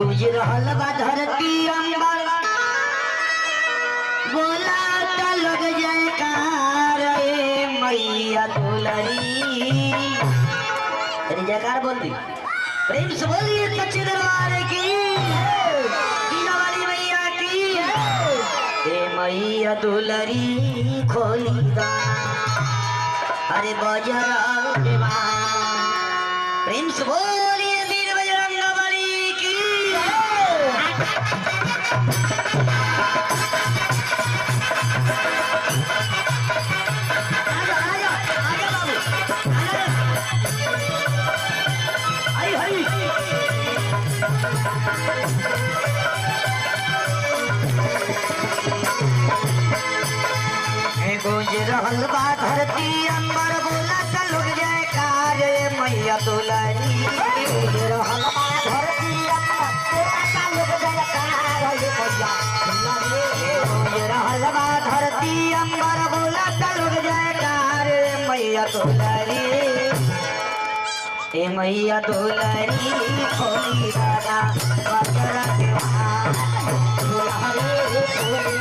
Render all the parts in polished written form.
रहल बा धरती अंबर बोला त लग जाए कार ए मैया दुलरी। तेरी जयकार बोल दी, प्रेम से बोलिए सच्चे दरबार की, बीना वाली मैया की। ए मैया दुलरी खोली दा अरे बजरा के बार। प्रेम से बोलिए वीर बजरंग बली की। आजा आजा आजा बाबू आई हरी। गूंज रहल बा धरती अंबर बोला त लुट जाए कार मैया दुलरी। गूंज रहल बा धरती अंबर बोला त लुट जाए कार मैया दुलरी। गूंज रहल बा धरती अंबर बोला त लुट जाए कार मैया दुलरी। ए मैया दुलरी खोली दादा बजरा के हाथ दुलरी खोली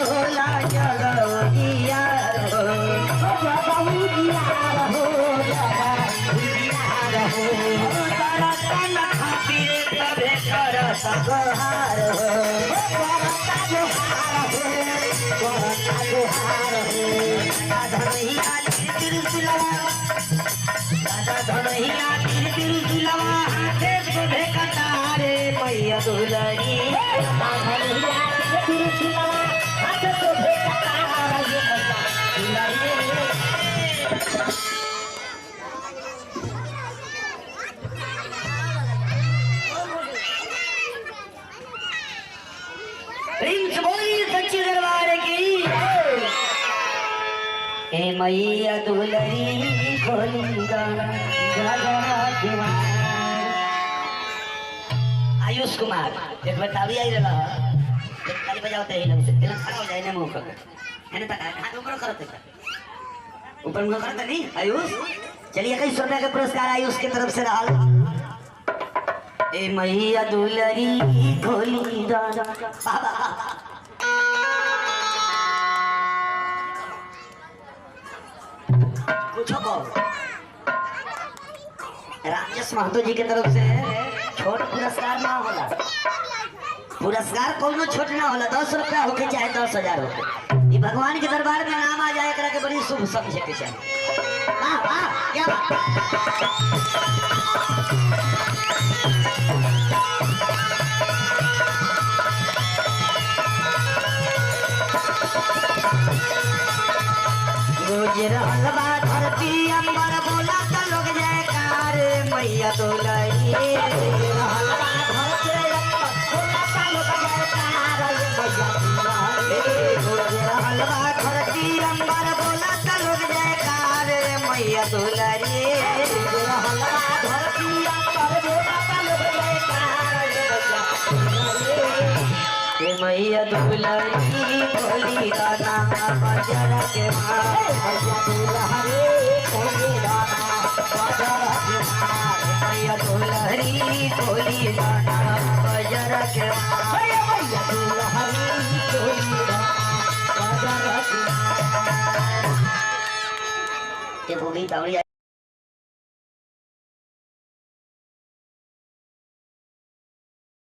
होला जगहिया हो जगहिया हो जगहिया हो तरतन खातिर तबे कर सगहार हो करता जोहार हो करता जोहार हो। दादा धनहिया तिल तिलवा दादा धनहिया तिल तिलवा हाथे शोभे कटारे मैया दुलरी। दादा धनहिया तिल तिलवा हाथे शोभे कटारे मैया दुलरी। प्रिंस बोली सच्चे दरबार की। ए मैया दुलरी खोली गाना आयुष कुमार एक बार ताली आई रहा ताली बजाते ही लग से तेरा खड़ा हो जाए ना मुंह पर है ना हाथ ऊपर करते ऊपर मुंह करते नहीं आयुष। चलिए 21 रुपया के पुरस्कार आयुष की तरफ से रहा। ए मैया दुलरी खोली गाना पूछो कौन राजेश महतो जी की तरफ से छोट पुरस्कार ना होला। पुरस्कार कोनो छोट ना होला, 10 रुपया होके चाहे 10,000 होके। ये भगवान के दरबार में नाम आ जाए करा के बड़ी शुभ समझे के चाहिए। वाह वाह क्या गूंज रहल बा धरती अंबर बोला त लोग जाए कार मैया दुलरी। रहल बा धरती अंबर बोला त लोग जाए कार मैया दुलरी। गूंज रहल बा धरती अंबर बोला त लोग जाए कार मैया दुलरी। गूंज रहल बा धरती अंबर बोला त लोग जाए कार मैया दुलरी खोली दाना बजरा के मार मैया दुलरी खोली दाना बजरा के मार मैया दुलरी खोली दाना बजरा के मार मैया दुलरी खोली दाना बजरा के मार। ये भूमि